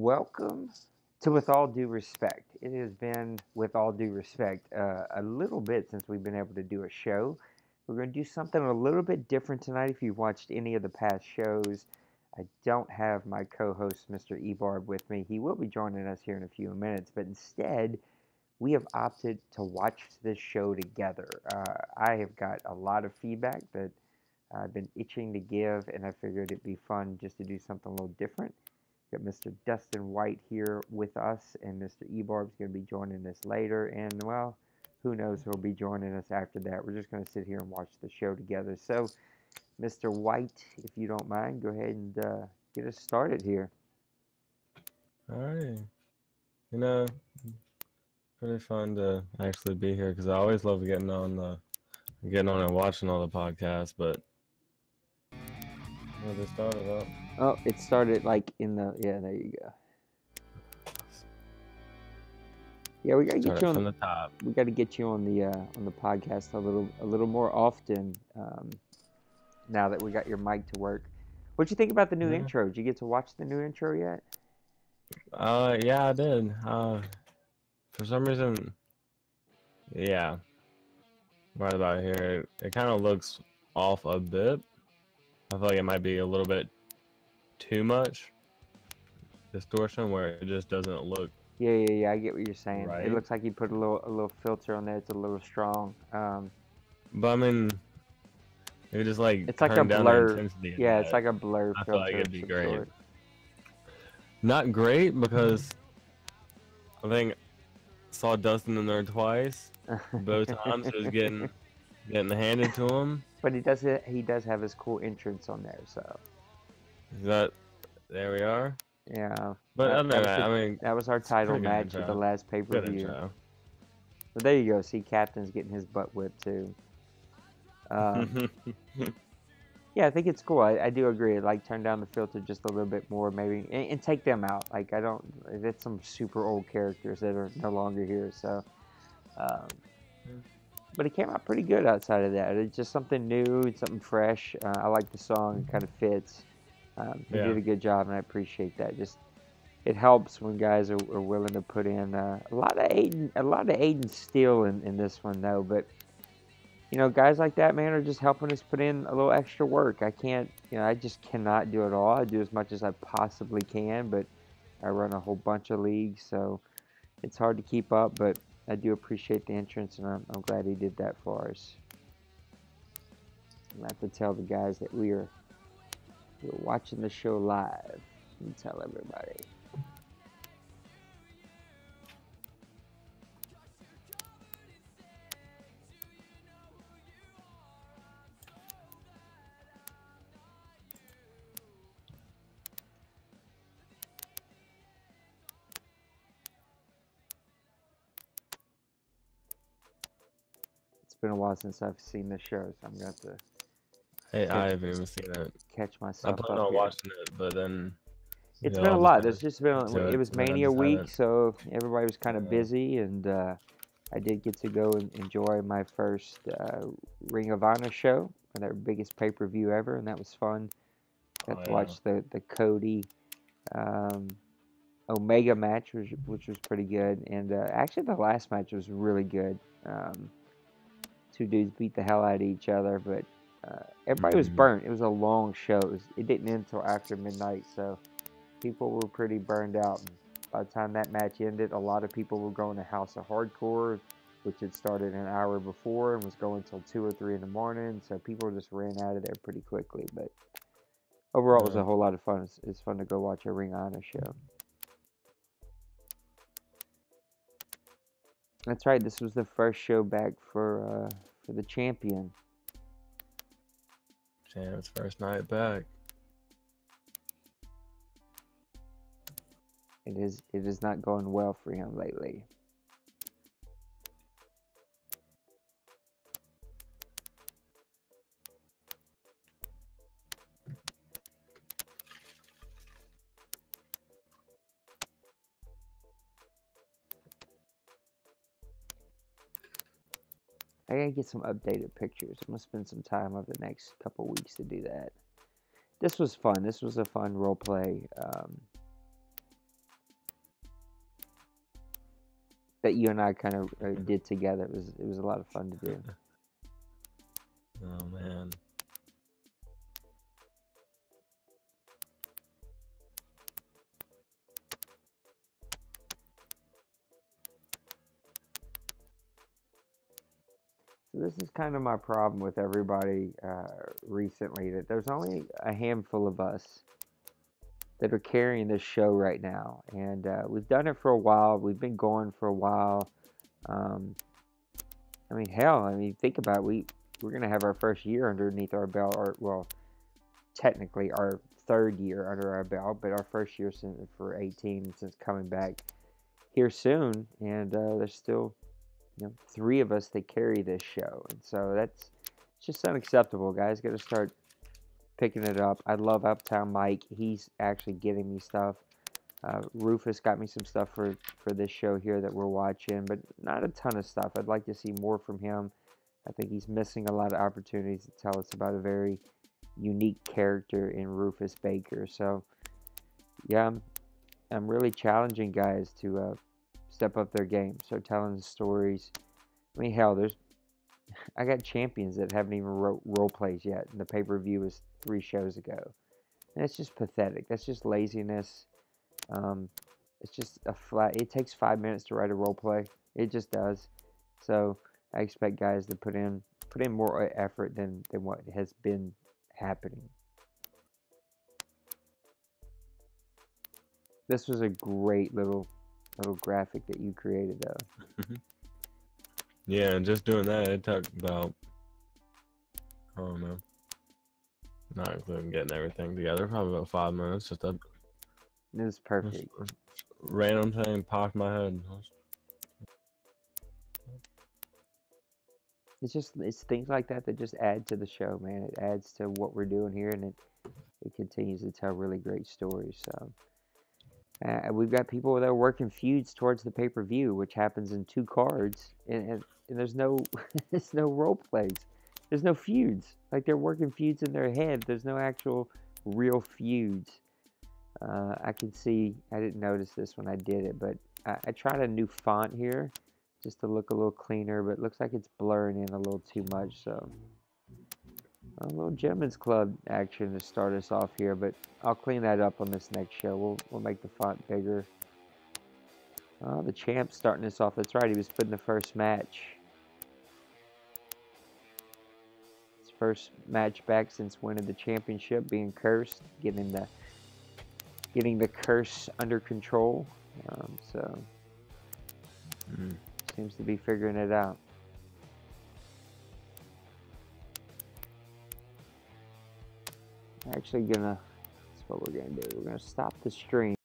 Welcome to With All Due Respect. It has been, with all due respect, a little bit since we've been able to do a show. We're going to do something a little bit different tonight. If you've watched any of the past shows, I don't have my co-host, Mr. Ebarb, with me. He will be joining us here in a few minutes, but instead, we have opted to watch this show together. I have got a lot of feedback that I've been itching to give, and I figured it'd be fun just to do something a little different. Got Mr. Dustin White here with us, and Mr. Ebarb's going to be joining us later. And, well, who knows who'll be joining us after that. We're just going to sit here and watch the show together. So, Mr. White, if you don't mind, go ahead and get us started here. All right. Pretty fun to actually be here because I always love getting on and watching all the podcasts, but where they started up. Oh, it started like in the there you go. Yeah, we gotta get you on from the top. We gotta get you on the podcast a little more often. Now that we got your mic to work, what'd you think about the new intro? Did you get to watch the new intro yet? Yeah, I did. For some reason, yeah, right about here, it kind of looks off a bit. I feel like it might be a little bit too much distortion where it just doesn't look. Yeah. I get what you're saying. Right. It looks like you put a little filter on there. It's a little strong. But I mean, it just like it's like a blur. Yeah, it's like a blur I filter. feel like it'd be great. Sort. Not great because I think I saw Dustin in there twice. Both times it was getting handed to him. But he does have his cool entrance on there, so. There we are. Yeah. But that was our title match at the last pay-per-view. But there you go. See, Captain's getting his butt whipped too. Yeah, I think it's cool. I do agree. Like, turn down the filter just a little bit more, maybe, and take them out. Like, it's some super old characters that are no longer here. So, but it came out pretty good outside of that. It's just something new, something fresh. I like the song. It kind of fits. They did a good job, and I appreciate that. Just it helps when guys are willing to put in a lot of Aiden Steele in this one though. But guys like that, man, are just helping us put in a little extra work. I can't, I just cannot do it all. I do as much as I possibly can, but I run a whole bunch of leagues, so it's hard to keep up. But I do appreciate the entrance, and I'm glad he did that for us. I have to tell the guys that we're watching the show live. And tell everybody. It's been a while since I've seen the show, so I'm going to have to. Hey, I haven't even seen it. Catch myself. I plan on watching it, but then it's been a lot. There's just been it was Mania week, so everybody was kind of busy, and I did get to go and enjoy my first Ring of Honor show, their biggest pay-per-view ever, and that was fun. Got to watch the Cody Omega match, which was pretty good, and actually the last match was really good. Two dudes beat the hell out of each other, but everybody was burnt. It was a long show. It didn't end until after midnight, so people were pretty burned out. And by the time that match ended, a lot of people were going to House of Hardcore, which had started an hour before and was going until 2 or 3 in the morning. So people just ran out of there pretty quickly. But overall, it was a whole lot of fun. It's fun to go watch a Ring of Honor show. That's right. This was the first show back for the champion. Champ's first night back. It is not going well for him lately. I gotta get some updated pictures. I'm gonna spend some time over the next couple weeks to do that. This was fun. This was a fun role play. that you and I kind of did together. It was a lot of fun to do. Oh man. So this is kind of my problem with everybody recently, that there's only a handful of us that are carrying this show right now, and we've done it for a while. We've been going for a while. Um, I mean, hell, I mean, think about it. We're gonna have our first year underneath our belt, or well, technically our third year under our belt, but our first year since for 18 since coming back here soon, and there's still three of us that carry this show, and so that's just unacceptable, guys. Got to start picking it up. I love Uptown Mike. He's actually getting me stuff. Rufus got me some stuff for this show here that we're watching, but not a ton of stuff. I'd like to see more from him. I think he's missing a lot of opportunities to tell us about a very unique character in Rufus Baker. So, yeah, I'm really challenging guys to step up their game, start telling the stories. I mean, hell, I got champions that haven't even wrote role plays yet, and the pay-per-view was 3 shows ago. And it's just pathetic. That's just laziness. Um, it's just a flat. It takes 5 minutes to write a role play. It just does. So I expect guys to put in more effort than what has been happening. This was a great little graphic that you created, though. Yeah, and just doing that, it took about, I don't know, not including getting everything together, probably about 5 minutes. Just a It was perfect. random thing popped in my head. It's things like that that just add to the show, man. It adds to what we're doing here, and it continues to tell really great stories. So we've got people that are working feuds towards the pay-per-view, which happens in 2 cards, and there's no there's no role plays. There's no feuds. Like, they're working feuds in their head. There's no actual real feuds. I can see. I didn't notice this when I did it, but I tried a new font here just to look a little cleaner, but it looks like it's blurring in a little too much. So a little Gentlemen's Club action to start us off here, but I'll clean that up on this next show. We'll make the font bigger. The champ's starting us off. That's right. He was put in the first match. His first match back since winning the championship, being cursed, getting the curse under control. So seems to be figuring it out. Actually that's what we're gonna do. We're gonna stop the stream.